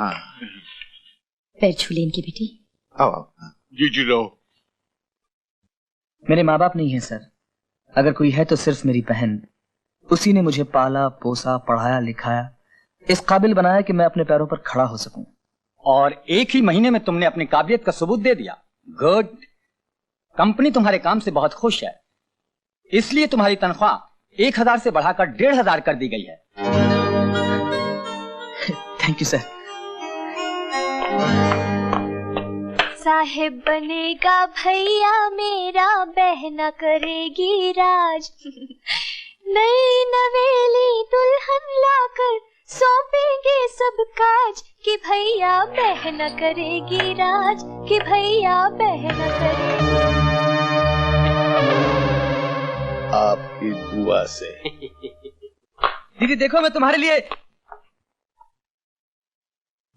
हाँ। पैर छू ले इनकी बेटी। आओ आओ। जी लो। मेरे माँ बाप नहीं है सर, अगर कोई है तो सिर्फ मेरी बहन। उसी ने मुझे पाला पोसा पढ़ाया लिखाया, इस काबिल बनाया कि मैं अपने पैरों पर खड़ा हो सकूं। और एक ही महीने में तुमने अपनी काबिलियत का सबूत दे दिया। गुड। कंपनी तुम्हारे काम से बहुत खुश है, इसलिए तुम्हारी तनख्वाह 1000 से बढ़ाकर 1500 कर दी गई है। Thank you sir. साहेब बनेगा भैया मेरा, बहना करेगी राज। नई नवेली दुल्हन लाकर सौंपेंगे सब काज, कि भैया बहना करेगी राज, कि भैया बहना करेगी। आपकी दुआ से। दीदी देखो मैं तुम्हारे लिए।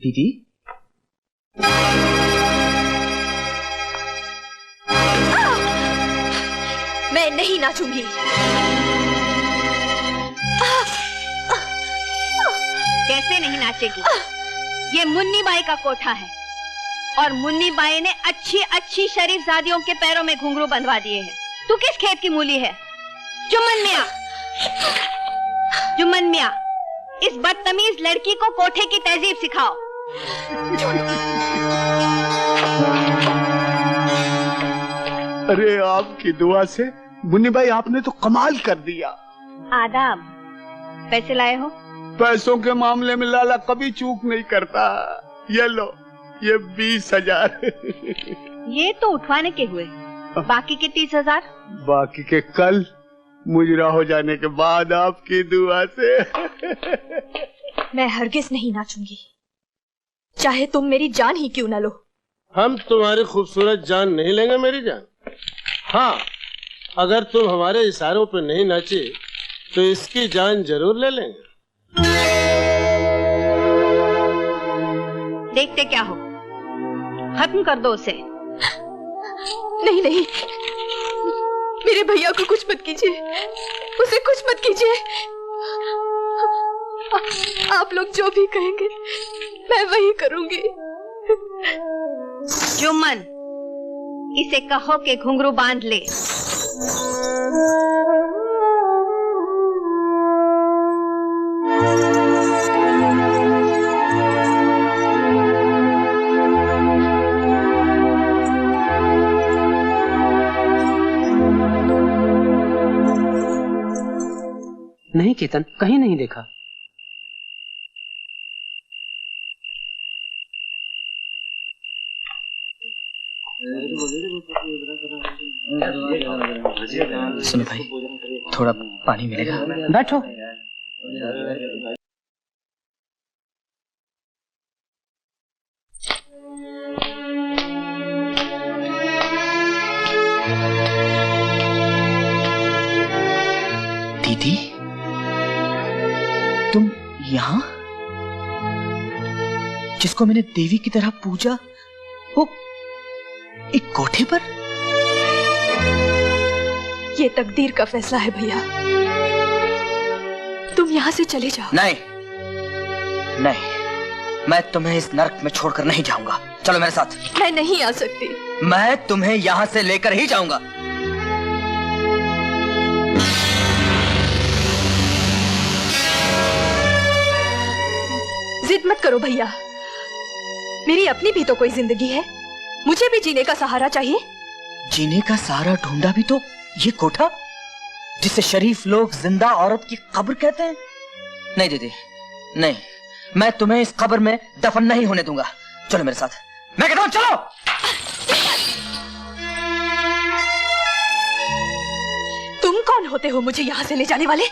दीदी मैं नहीं नाचूंगी। कैसे नहीं नाचेगी? ये मुन्नी बाई का कोठा है और मुन्नी बाई ने अच्छी अच्छी शरीफजादियों के पैरों में घुंघरू बंधवा दिए हैं। तू किस खेत की मूली है? जुम्मन मियां, जुम्मन मियां, इस बदतमीज लड़की को कोठे की तहजीब सिखाओ। अरे आपकी दुआ से मुन्नी भाई आपने तो कमाल कर दिया। आदाब। पैसे लाए हो? पैसों के मामले में लाला कभी चूक नहीं करता। ये लो, ये 20,000। ये तो उठवाने के हुए, बाकी के 30,000? बाकी के कल मुजरा हो जाने के बाद आपकी दुआ से। मैं हरगिज नहीं नाचूंगी, चाहे तुम मेरी जान ही क्यों न लो। हम तुम्हारी खूबसूरत जान नहीं लेंगे मेरी जान। हाँ, अगर तुम हमारे इशारों पर नहीं नाचे तो इसकी जान जरूर ले लेंगे। देखते क्या हो, खत्म कर दो उसे। नहीं नहीं, मेरे भैया को कुछ मत कीजिए, उसे कुछ मत कीजिए। आप लोग जो भी कहेंगे मैं वही करूंगी। जुम्मन, इसे कहो कि घुंघरू बांध ले। नहीं केतन, कहीं नहीं देखा। सुनो भाई, थोड़ा पानी मिलेगा? बैठो। दीदी तुम यहाँ? जिसको मैंने देवी की तरह पूजा, वो एक कोठे पर? ये तकदीर का फैसला है भैया, तुम यहाँ से चले जाओ। नहीं नहीं, मैं तुम्हें इस नरक में छोड़कर नहीं जाऊंगा। चलो मेरे साथ। मैं नहीं आ सकती। मैं तुम्हें यहाँ से लेकर ही जाऊंगा। जिद मत करो भैया, मेरी अपनी भी तो कोई जिंदगी है, मुझे भी जीने का सहारा चाहिए। जीने का सहारा ढूंढा भी तो ये कोठा, जिसे शरीफ लोग जिंदा औरत की कब्र कहते हैं। नहीं दीदी नहीं, मैं तुम्हें इस कब्र में दफन नहीं होने दूंगा। चलो मेरे साथ, मैं कहता हूं चलो। तुम कौन होते हो मुझे यहाँ से ले जाने वाले?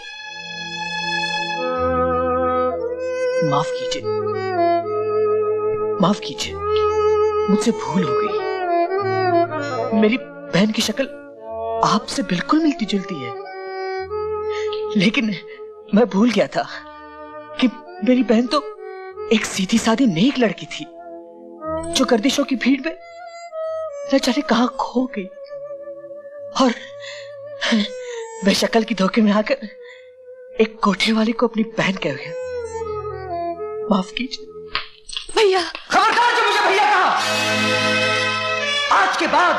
माफ कीजिए, माफ कीजिए, मुझसे भूल हो गई। मेरी बहन की शक्ल आपसे बिल्कुल मिलती जुलती है, लेकिन मैं भूल गया था कि मेरी बहन तो एक सीधी सादी नेक लड़की थी, जो गर्दिशों की भीड़ में न जाने कहां खो गई और बेशक्ल की धोखे में आकर एक कोठे वाले को अपनी बहन कह गया। माफ कीजिए। भैया। खबरदार जो मुझे भैया कहा। आज के बाद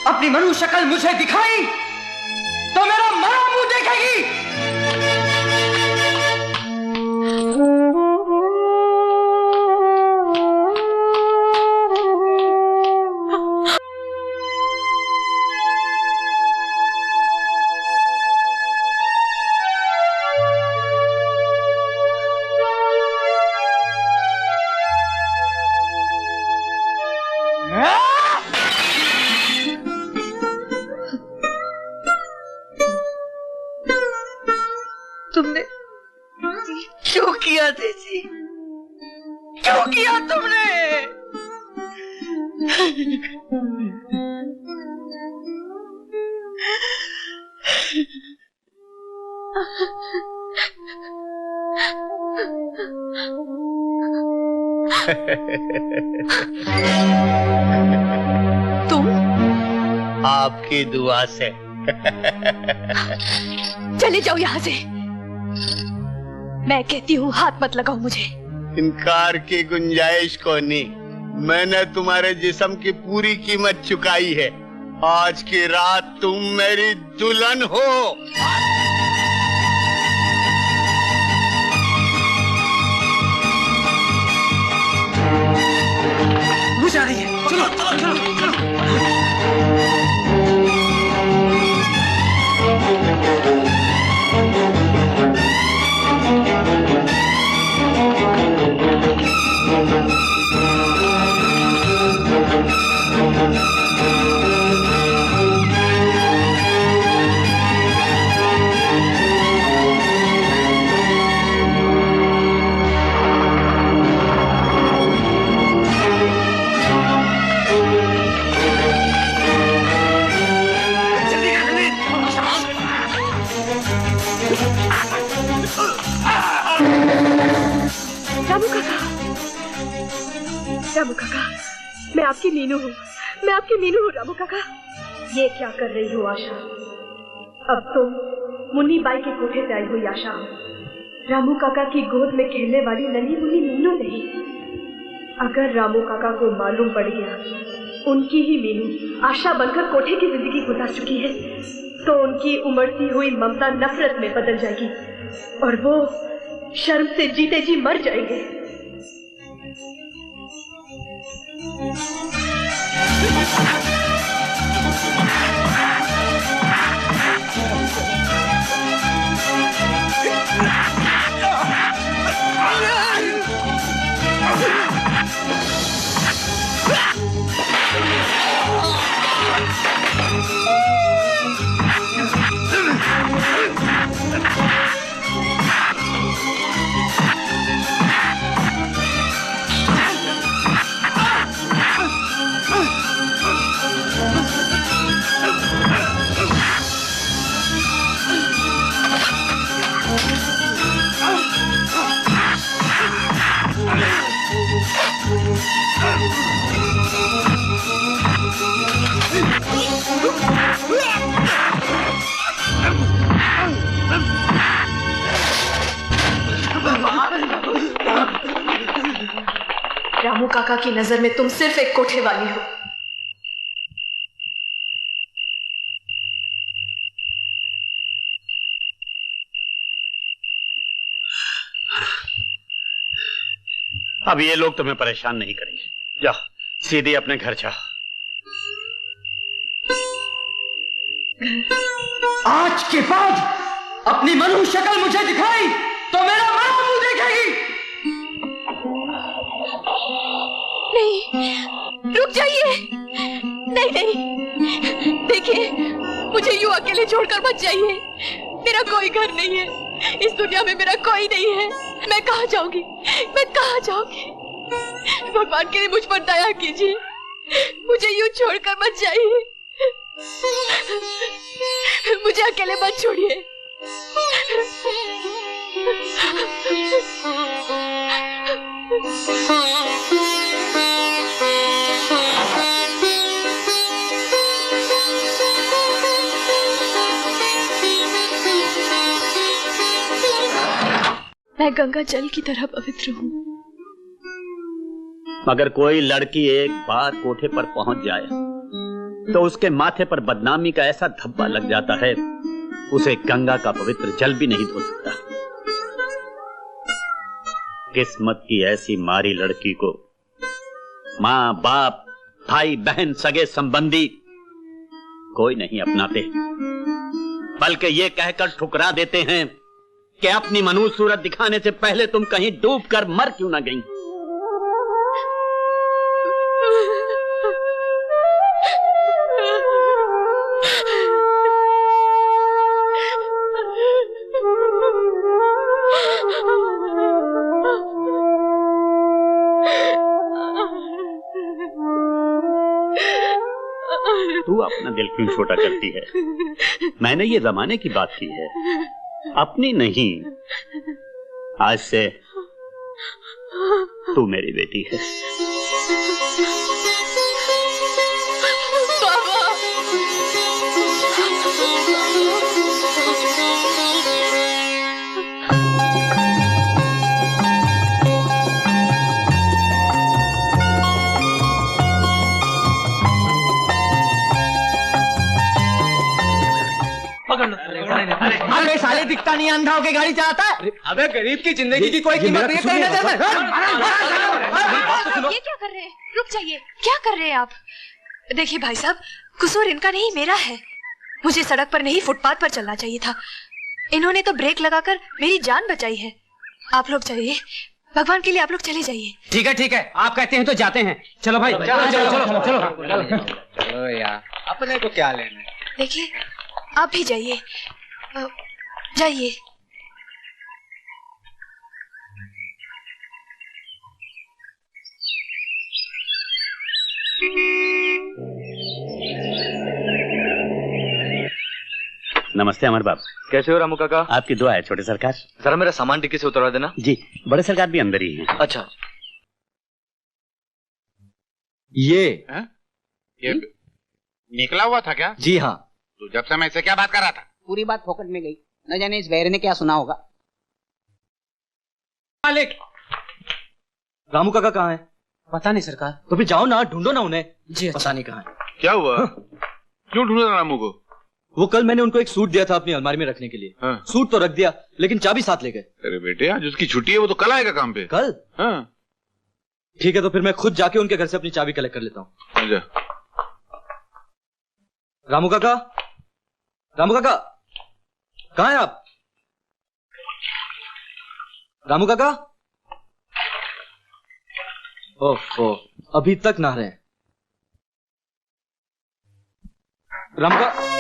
अपनी मनु शक्ल मुझे दिखाई तो मेरा मरा मुंह देखेगी। तुमने क्यों किया तेजी? क्यों किया तुमने? तुम? आपकी दुआ से। चले जाओ यहाँ से। मैं कहती हूँ हाथ मत लगाओ मुझे। इनकार की गुंजाइश को नहीं। मैंने तुम्हारे जिस्म की पूरी कीमत चुकाई है। आज की रात तुम मेरी दुल्हन हो। वो जा रही है। चलो चलो चलो चलो। रामू काका, रामू काका, मैं आपकी मीनू हूँ। मैं आपकी मीनू हूँ रामू काका। ये क्या कर रही हो आशा? अब तुम मुन्नी बाई के कोठे से आई हुई आशा हो। रामू काका की गोद में खेलने वाली नन्ही मुन्नी मीनू नहीं। अगर रामू काका को मालूम पड़ गया उनकी ही मीनू आशा बनकर कोठे की जिंदगी गुजार चुकी है, तो उनकी उमड़ती हुई ममता नफरत में बदल जाएगी और वो शर्म से जीते जी मर जाएंगे। रामू काका की नजर में तुम सिर्फ एक कोठे वाली हो। अब ये लोग तुम्हें परेशान नहीं करेंगे। जाओ सीधे अपने घर जाओ। आज के बाद अपनी मनु शक्ल मुझे दिखाई तो मेरा मरा मुंह देखेगी। नहीं, रुक जाइए। नहीं नहीं, देखिए मुझे यूं अकेले छोड़कर मत जाइए। मेरा कोई घर नहीं है, इस दुनिया में मेरा कोई नहीं है। मैं कहाँ जाऊंगी? मैं कहाँ जाऊंगी? भगवान के लिए मुझ पर दया कीजिए, मुझे यूं छोड़कर मत जाइए। मुझे अकेले मत छोड़िए। मैं गंगा जल की तरह पवित्र हूँ। मगर कोई लड़की एक बार कोठे पर पहुंच जाए तो उसके माथे पर बदनामी का ऐसा धब्बा लग जाता है, उसे गंगा का पवित्र जल भी नहीं धो सकता। किस्मत की ऐसी मारी लड़की को माँ बाप भाई बहन सगे संबंधी कोई नहीं अपनाते, बल्कि ये कहकर ठुकरा देते हैं कि अपनी मनुष्य सूरत दिखाने से पहले तुम कहीं डूब कर मर क्यों ना गई। तू अपना दिल क्यों छोटा करती है? मैंने ये जमाने की बात की है, अपनी नहीं। आज से तू मेरी बेटी है। अरे साले दिखता नहीं, अंधा होके गाड़ी चलाता है। अबे गरीब की जिंदगी की कोई कीमत नहीं है। ये क्या कर रहे हैं? रुक जाइए, क्या कर रहे हैं आप? देखिए भाई साहब, कसूर इनका नहीं मेरा है। मुझे सड़क पर नहीं फुटपाथ पर चलना चाहिए था। इन्होंने तो ब्रेक लगाकर मेरी जान बचाई है। आप लोग जाइए, भगवान के लिए आप लोग चले जाइए। ठीक है ठीक है, आप कहते हैं तो जाते हैं। चलो भाई चलो चलो चलो चलो चलो यार, अपने को क्या लेना। देखिए आप भी जाइए, जाइए। नमस्ते अमर बाप। कैसे हो रामू काका? आपकी दुआ है छोटे सरकार। जरा मेरा सामान डिक्की से उतरवा देना। जी, बड़े सरकार भी अंदर ही हैं। अच्छा। ये निकला हुआ था क्या? जी हाँ। तो जब से मैं इससे क्या बात कर रहा था? पूरी बात फोकट में गई। न जाने इस वैर ने क्या सुना होगा। मालिक, रामू काका कहाँ है? पता नहीं सरकार। तो फिर जाओ ना, ढूंढो ना उन्हें। जी अच्छा। पता नहीं कहाँ है। क्या हुआ? क्यों ढूंढ रहा रामू को? वो कल मैंने उनको एक सूट दिया था अपनी अलमारी में रखने के लिए। हाँ। सूट तो रख दिया, लेकिन चाबी साथ ले गए। अरे बेटे, आज उसकी छुट्टी है, वो तो कल आएगा काम पे। कल? हाँ। ठीक है, तो फिर मैं खुद जाके उनके घर से अपनी चाबी कलेक्ट कर लेता हूँ। जा। रामू काका, रामू काका, कहाँ हैं आप? रामू काका? ओह, अभी तक नहा रहे हैं। रामू का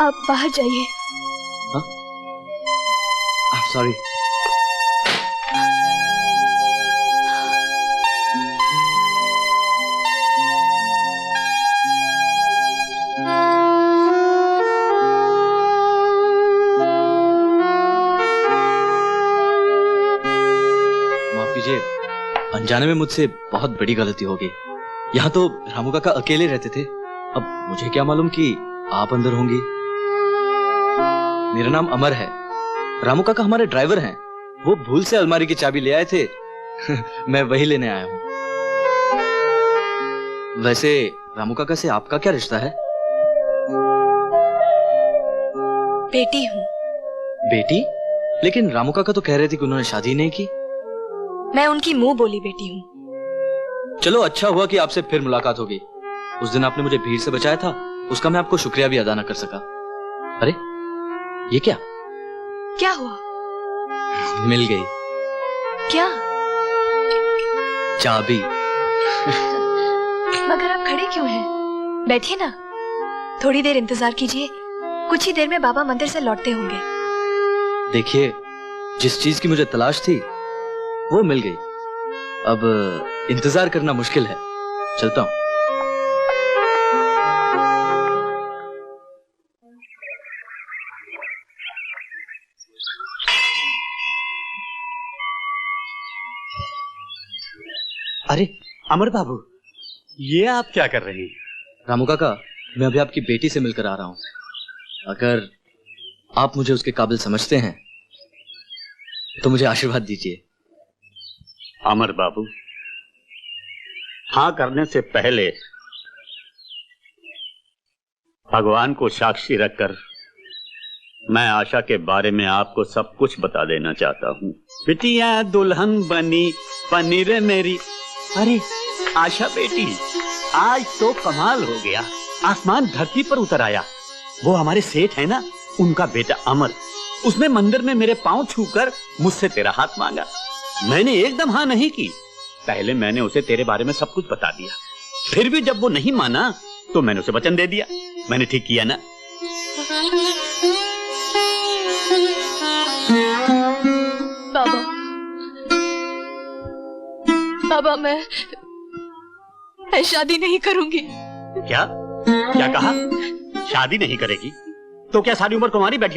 आप बाहर जाइए। सॉरी। माफ कीजिए, अनजाने में मुझसे बहुत बड़ी गलती हो गई। यहाँ तो रामू काका अकेले रहते थे, अब मुझे क्या मालूम कि आप अंदर होंगी। मेरा नाम अमर है। रामू काका हमारे ड्राइवर हैं। वो भूल से अलमारी की चाबी ले आए थे। मैं वही लेने आया हूँ। वैसे रामू काका से आपका क्या रिश्ता है? बेटी हूँ। बेटी? लेकिन रामू काका तो कह रहे थे कि उन्होंने शादी नहीं की। मैं उनकी मुंह बोली बेटी हूँ। चलो अच्छा हुआ कि आपसे फिर मुलाकात हो गई। उस दिन आपने मुझे भीड़ से बचाया था, उसका मैं आपको शुक्रिया भी अदा न कर सका। अरे ये क्या? क्या हुआ? मिल गई। क्या? चाबी। मगर आप खड़े क्यों हैं? बैठिए ना, थोड़ी देर इंतजार कीजिए। कुछ ही देर में बाबा मंदिर से लौटते होंगे। देखिए, जिस चीज की मुझे तलाश थी वो मिल गई। अब इंतजार करना मुश्किल है। चलता हूं। अरे अमर बाबू, ये आप क्या कर रहे हैं? रामू काका, मैं अभी आपकी बेटी से मिलकर आ रहा हूं। अगर आप मुझे उसके काबिल समझते हैं तो मुझे आशीर्वाद दीजिए। अमर बाबू, हाँ करने से पहले भगवान को साक्षी रखकर मैं आशा के बारे में आपको सब कुछ बता देना चाहता हूँ। बिटिया दुल्हन बनी पनीर मेरी। अरे आशा बेटी, आज तो कमाल हो गया, आसमान धरती पर उतर आया। वो हमारे सेठ है ना, उनका बेटा अमर, उसने मंदिर में मेरे पांव छूकर मुझसे तेरा हाथ मांगा। मैंने एकदम हाँ नहीं की। पहले मैंने उसे तेरे बारे में सब कुछ बता दिया, फिर भी जब वो नहीं माना तो मैंने उसे वचन दे दिया। मैंने ठीक किया ना? बाबा, बाबा मैं शादी नहीं करूंगी। क्या क्या कहा? शादी नहीं करेगी? तो क्या सारी उम्र कुंवारी बैठी